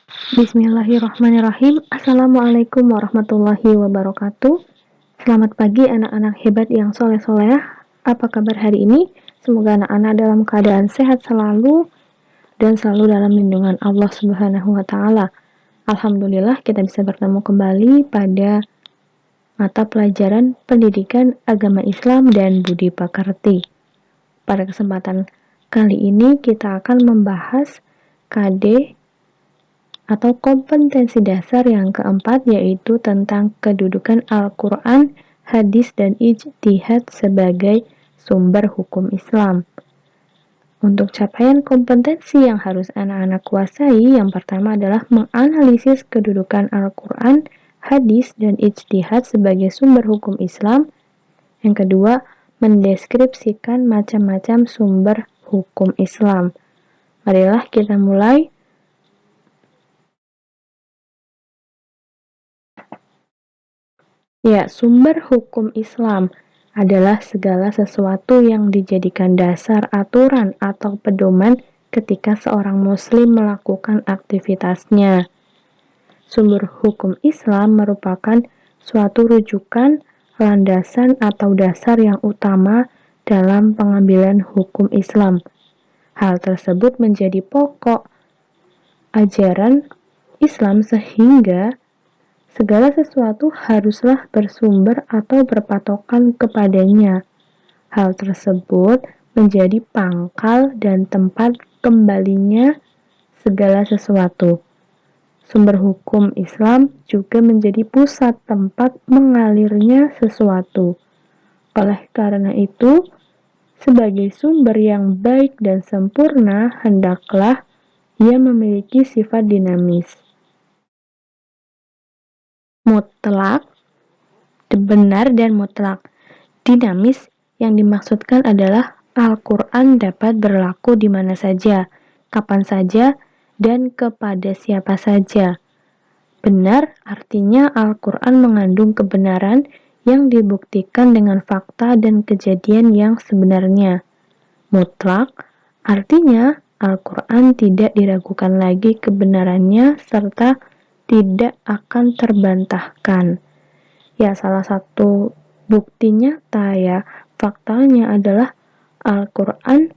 Bismillahirrahmanirrahim. Assalamualaikum warahmatullahi wabarakatuh. Selamat pagi anak-anak hebat yang soleh-soleh. Apa kabar hari ini? Semoga anak-anak dalam keadaan sehat selalu dan selalu dalam lindungan Allah Subhanahu wa taala. Alhamdulillah kita bisa bertemu kembali pada mata pelajaran Pendidikan Agama Islam dan Budi Pekerti. Pada kesempatan kali ini kita akan membahas KD atau kompetensi dasar yang keempat, yaitu tentang kedudukan Al-Quran, hadis, dan ijtihad sebagai sumber hukum Islam. Untuk capaian kompetensi yang harus anak-anak kuasai, yang pertama adalah menganalisis kedudukan Al-Quran, hadis, dan ijtihad sebagai sumber hukum Islam. Yang kedua, mendeskripsikan macam-macam sumber hukum Islam. Marilah kita mulai. Ya, sumber hukum Islam adalah segala sesuatu yang dijadikan dasar aturan atau pedoman ketika seorang muslim melakukan aktivitasnya. Sumber hukum Islam merupakan suatu rujukan, landasan atau dasar yang utama dalam pengambilan hukum Islam. Hal tersebut menjadi pokok ajaran Islam sehingga segala sesuatu haruslah bersumber atau berpatokan kepadanya. Hal tersebut menjadi pangkal dan tempat kembalinya segala sesuatu. Sumber hukum Islam juga menjadi pusat tempat mengalirnya sesuatu. Oleh karena itu, sebagai sumber yang baik dan sempurna, hendaklah ia memiliki sifat dinamis. Mutlak, benar dan mutlak. Dinamis yang dimaksudkan adalah Al-Quran dapat berlaku di mana saja, kapan saja, dan kepada siapa saja. Benar artinya Al-Quran mengandung kebenaran yang dibuktikan dengan fakta dan kejadian yang sebenarnya. Mutlak artinya Al-Quran tidak diragukan lagi kebenarannya serta tidak akan terbantahkan. Ya, salah satu bukti nyata ya, faktanya adalah Al-Quran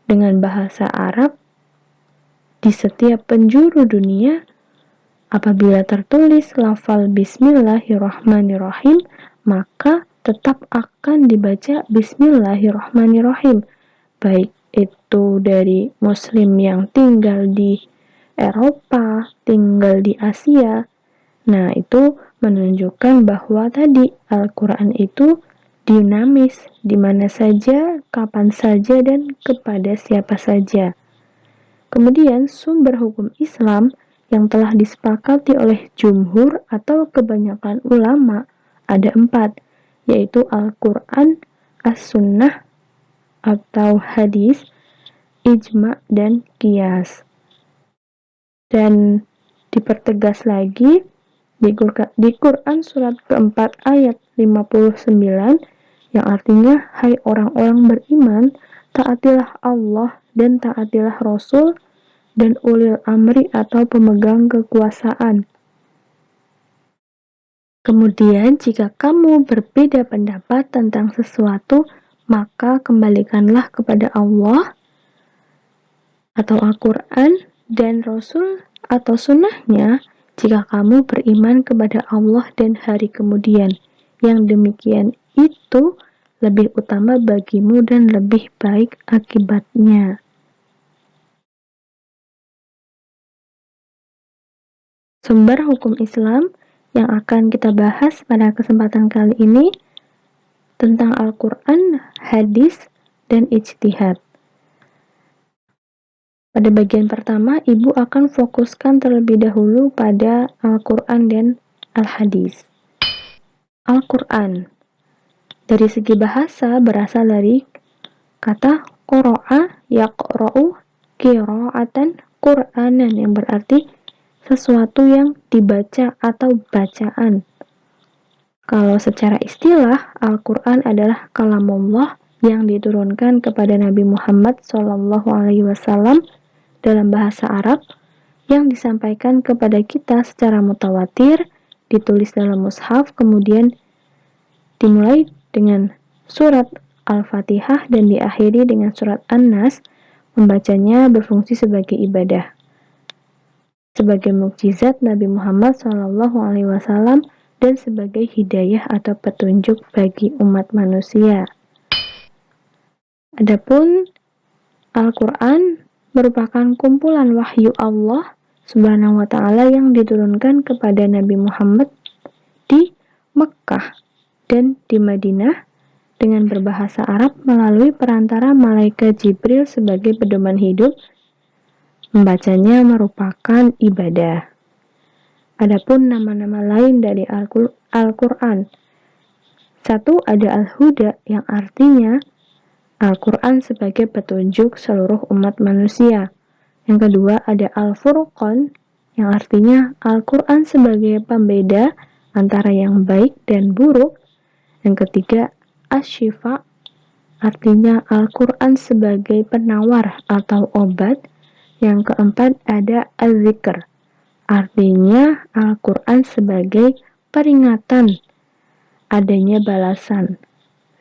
dengan bahasa Arab di setiap penjuru dunia. Apabila tertulis lafal Bismillahirrahmanirrahim, maka tetap akan dibaca Bismillahirrahmanirrahim, baik itu dari muslim yang tinggal di Eropa, tinggal di Asia. Nah, itu menunjukkan bahwa tadi Al-Quran itu dinamis, di mana saja, kapan saja, dan kepada siapa saja. Kemudian, sumber hukum Islam yang telah disepakati oleh jumhur atau kebanyakan ulama ada 4, yaitu Al-Quran, As-Sunnah atau hadis, ijma, dan qiyas. Dan dipertegas lagi di Quran surat keempat ayat 59 yang artinya, hai orang-orang beriman, taatilah Allah dan taatilah Rasul dan ulil amri atau pemegang kekuasaan. Kemudian jika kamu berbeda pendapat tentang sesuatu, maka kembalikanlah kepada Allah atau Al-Quran dan Rasul atau sunnahnya jika kamu beriman kepada Allah dan hari kemudian. Yang demikian itu lebih utama bagimu dan lebih baik akibatnya. Sumber hukum Islam yang akan kita bahas pada kesempatan kali ini tentang Al-Quran, hadis, dan ijtihad. Pada bagian pertama, Ibu akan fokuskan terlebih dahulu pada Al-Quran dan Al-Hadis. Al-Quran dari segi bahasa berasal dari kata qara'a yaqra'u qira'atan Qur'anan yang berarti sesuatu yang dibaca atau bacaan. Kalau secara istilah, Al-Quran adalah kalamullah yang diturunkan kepada Nabi Muhammad SAW dalam bahasa Arab, yang disampaikan kepada kita secara mutawatir, ditulis dalam mushaf, kemudian dimulai dengan surat Al-Fatihah dan diakhiri dengan surat An-Nas. Membacanya berfungsi sebagai ibadah, sebagai mukjizat Nabi Muhammad SAW, dan sebagai hidayah atau petunjuk bagi umat manusia. Adapun Al-Quran merupakan kumpulan wahyu Allah Subhanahu wa Ta'ala yang diturunkan kepada Nabi Muhammad di Mekkah dan di Madinah dengan berbahasa Arab melalui perantara malaikat Jibril sebagai pedoman hidup. Membacanya merupakan ibadah. Adapun nama-nama lain dari Al-Quran. Satu, ada Al-Huda yang artinya Al-Quran sebagai petunjuk seluruh umat manusia. Yang kedua, ada Al-Furqan yang artinya Al-Quran sebagai pembeda antara yang baik dan buruk. Yang ketiga, Asy-Syifa artinya Al-Quran sebagai penawar atau obat. Yang keempat, ada Az-Zikr artinya Al-Quran sebagai peringatan adanya balasan.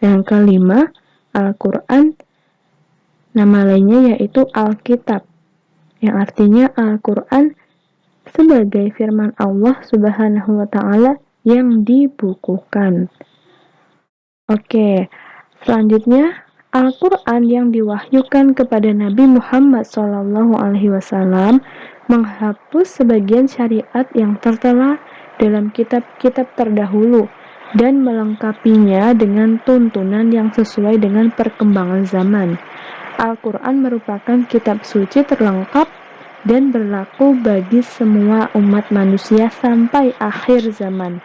Yang kelima, Al-Quran nama lainnya yaitu Alkitab yang artinya Al-Quran sebagai firman Allah Subhanahu wa Ta'ala yang dibukukan. Oke, selanjutnya Al-Quran yang diwahyukan kepada Nabi Muhammad SAW menghapus sebagian syariat yang tertera dalam kitab-kitab terdahulu dan melengkapinya dengan tuntunan yang sesuai dengan perkembangan zaman. Al-Quran merupakan kitab suci terlengkap dan berlaku bagi semua umat manusia sampai akhir zaman.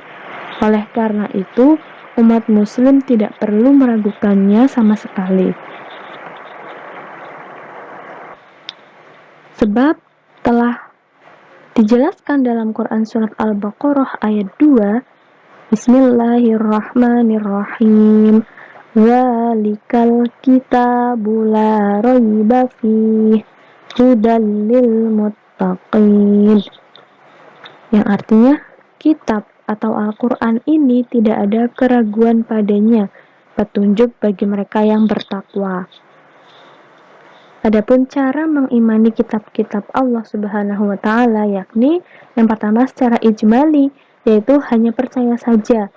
Oleh karena itu, umat muslim tidak perlu meragukannya sama sekali. Sebab telah dijelaskan dalam Quran surat Al-Baqarah ayat 2, Bismillahirrahmanirrahim. Dzalikal kitabu la raiba fihi hudal lil muttaqin. Yang artinya kitab atau Al-Quran ini tidak ada keraguan padanya, petunjuk bagi mereka yang bertakwa. Adapun cara mengimani kitab-kitab Allah Subhanahu wa Ta'ala, yakni yang pertama secara ijmali, yaitu hanya percaya saja,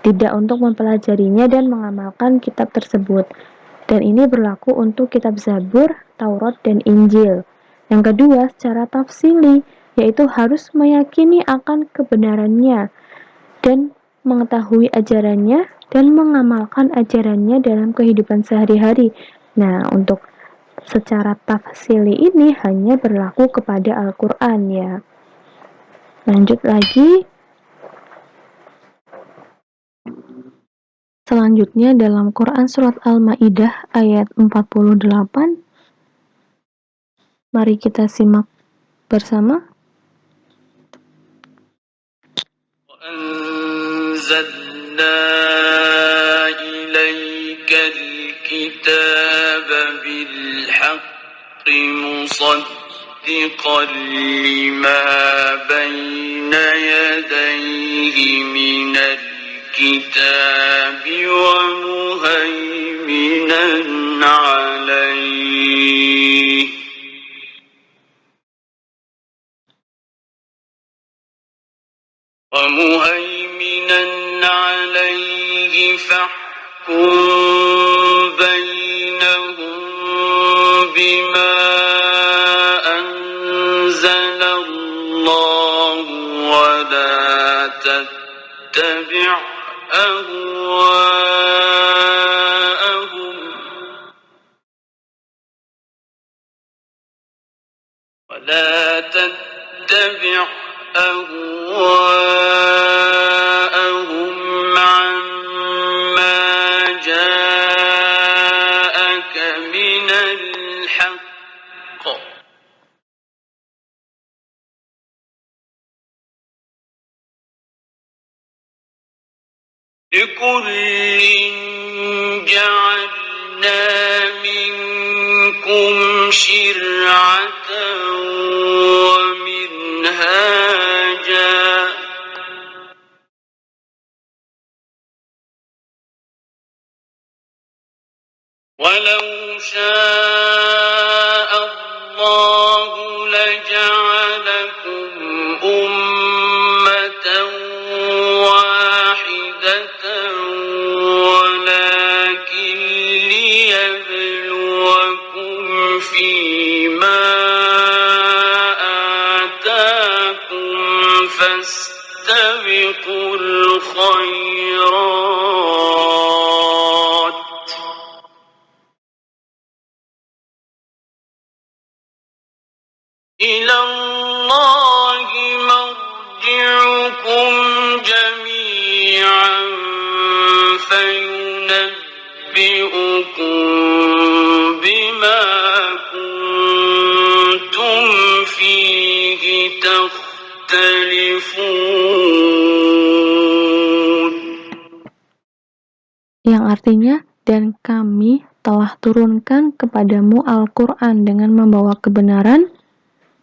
tidak untuk mempelajarinya dan mengamalkan kitab tersebut. Dan ini berlaku untuk kitab Zabur, Taurat, dan Injil. Yang kedua, secara tafsili, yaitu harus meyakini akan kebenarannya dan mengetahui ajarannya dan mengamalkan ajarannya dalam kehidupan sehari-hari. Nah, untuk secara tafsili ini hanya berlaku kepada Al-Quran ya. Lanjut lagi. Selanjutnya dalam Quran surat Al-Maidah ayat 48. Mari kita simak bersama. وأنزلنا إليك الكتاب بالحق مصدقا لما بين يديه من الكتاب ومهيمنا عليه فاحكم بينهم بما أنزل الله ولا تتبع أهواءهم عما جاءك من الحق لكل جعلنا منكم شرعة ولو شاء الله لجعلكم أمة واحدة ولكن ليبلوكم فيما آتاكم فاستبقوا الخيرات إلى الله مرجعكم جميعا فينبئكم بما كنتم فيه تختلفون. Yang artinya, dan kami telah turunkan kepadamu Al-Quran dengan membawa kebenaran,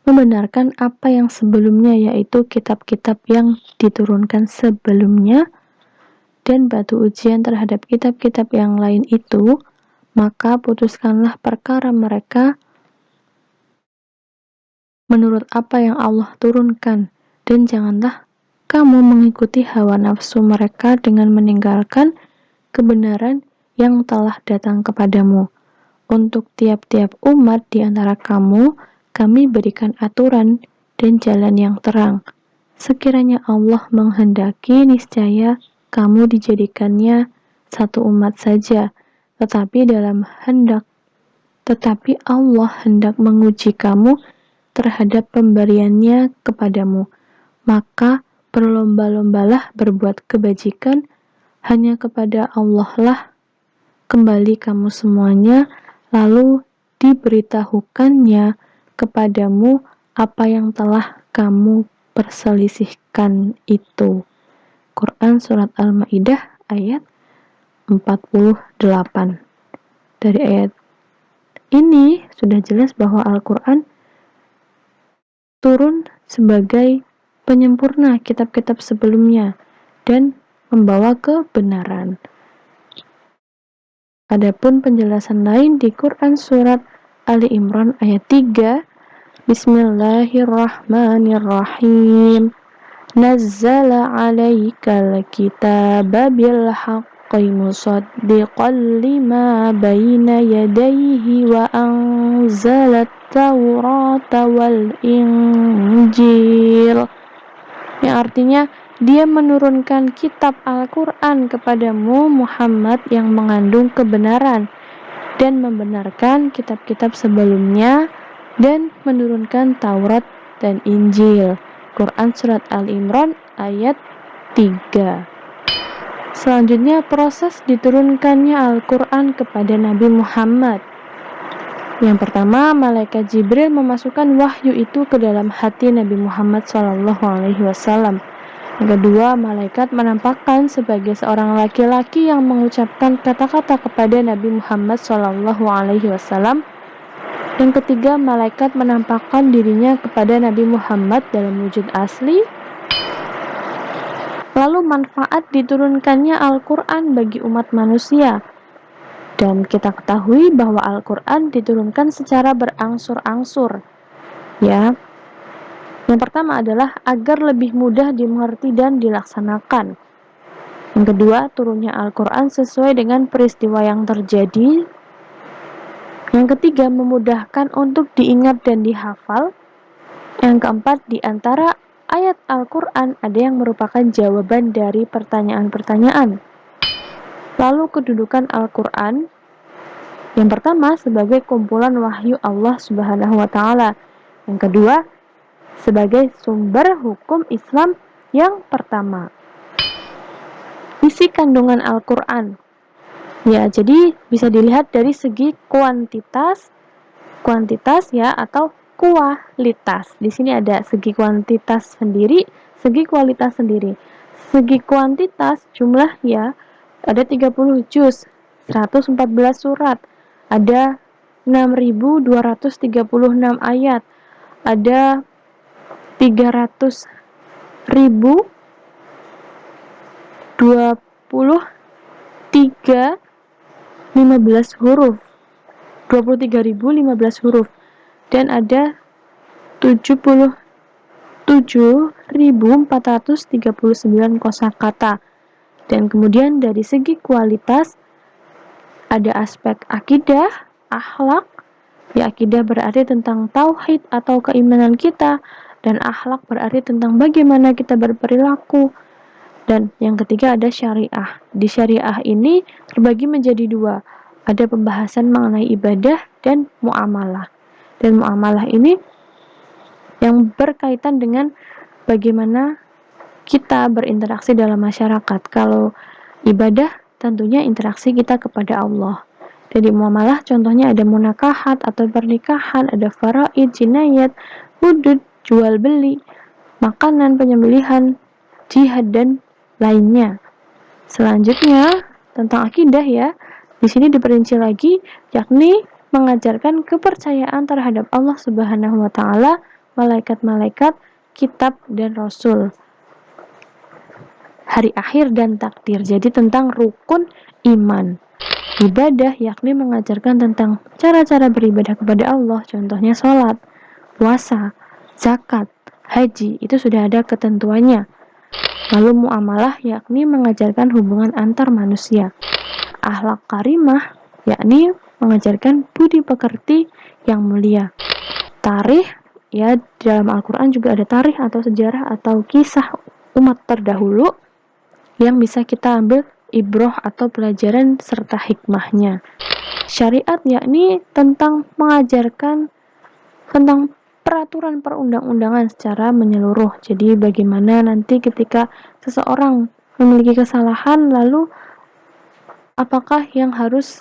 membenarkan apa yang sebelumnya, yaitu kitab-kitab yang diturunkan sebelumnya, dan batu ujian terhadap kitab-kitab yang lain itu, maka putuskanlah perkara mereka menurut apa yang Allah turunkan, dan janganlah kamu mengikuti hawa nafsu mereka dengan meninggalkan kebenaran yang telah datang kepadamu. Untuk tiap-tiap umat di antara kamu, kami berikan aturan dan jalan yang terang. Sekiranya Allah menghendaki, niscaya kamu dijadikannya satu umat saja, tetapi Allah hendak menguji kamu terhadap pemberiannya kepadamu. Maka berlomba-lombalah berbuat kebajikan, hanya kepada Allah lah kembali kamu semuanya, lalu diberitahukannya kepadamu apa yang telah kamu perselisihkan itu. Quran Surat Al-Ma'idah ayat 48. Dari ayat ini sudah jelas bahwa Al-Quran turun sebagai penyempurna kitab-kitab sebelumnya dan membawa kebenaran. Adapun penjelasan lain di Quran Surat Ali Imran ayat 3, Bismillahirrahmanirrahim. Nazzala 'alaikal kitaba bil haqqi musaddiqan lima baina yadayhi wa anzalat Taurata wal Injil. Yang artinya, Dia menurunkan kitab Al-Quran kepadamu Muhammad yang mengandung kebenaran dan membenarkan kitab-kitab sebelumnya dan menurunkan Taurat dan Injil. Quran Surat Al-Imran ayat 3. Selanjutnya, proses diturunkannya Al-Quran kepada Nabi Muhammad. Yang pertama, malaikat Jibril memasukkan wahyu itu ke dalam hati Nabi Muhammad SAW. Yang kedua, malaikat menampakkan sebagai seorang laki-laki yang mengucapkan kata-kata kepada Nabi Muhammad SAW. Yang ketiga, malaikat menampakkan dirinya kepada Nabi Muhammad dalam wujud asli. Lalu manfaat diturunkannya Al-Quran bagi umat manusia. Dan kita ketahui bahwa Al-Quran diturunkan secara berangsur-angsur. Ya. Yang pertama adalah agar lebih mudah dimengerti dan dilaksanakan. Yang kedua, turunnya Al-Quran sesuai dengan peristiwa yang terjadi. Yang ketiga, memudahkan untuk diingat dan dihafal. Yang keempat, di antara ayat Al-Quran ada yang merupakan jawaban dari pertanyaan-pertanyaan. Lalu kedudukan Al-Quran, yang pertama sebagai kumpulan wahyu Allah Subhanahu wa Ta'ala. Yang kedua, sebagai sumber hukum Islam yang pertama. Isi kandungan Al-Quran. Ya, jadi bisa dilihat dari segi kuantitas ya, atau kualitas. Di sini ada segi kuantitas sendiri, segi kualitas sendiri. Segi kuantitas jumlah ya, ada 30 juz, 114 surat, ada 6.236 ayat, ada 300.023 15 huruf. 23.015 huruf dan ada 77.439 kosakata. Dan kemudian dari segi kualitas ada aspek akidah, akhlak. Ya, akidah berarti tentang tauhid atau keimanan kita, dan akhlak berarti tentang bagaimana kita berperilaku. Dan yang ketiga ada syariah. Di syariah ini terbagi menjadi dua. Ada pembahasan mengenai ibadah dan muamalah. Dan muamalah ini yang berkaitan dengan bagaimana kita berinteraksi dalam masyarakat. Kalau ibadah tentunya interaksi kita kepada Allah. Jadi muamalah contohnya ada munakahat atau pernikahan, ada faraid, jinayat, hudud, jual beli, makanan, penyembelihan, jihad dan lainnya. Selanjutnya tentang akidah ya. Di sini diperinci lagi, yakni mengajarkan kepercayaan terhadap Allah Subhanahu wa taala, malaikat-malaikat, kitab dan rasul, hari akhir dan takdir. Jadi tentang rukun iman. Ibadah yakni mengajarkan tentang cara-cara beribadah kepada Allah, contohnya sholat, puasa, zakat, haji, itu sudah ada ketentuannya. Lalu muamalah yakni mengajarkan hubungan antar manusia. Akhlak karimah yakni mengajarkan budi pekerti yang mulia. Tarikh, ya dalam Al-Quran juga ada tarikh atau sejarah atau kisah umat terdahulu yang bisa kita ambil ibroh atau pelajaran serta hikmahnya. Syariat yakni tentang mengajarkan tentang peraturan perundang-undangan secara menyeluruh. Jadi bagaimana nanti ketika seseorang memiliki kesalahan, lalu apakah yang harus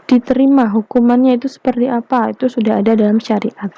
diterima, hukumannya itu seperti apa, itu sudah ada dalam syariat.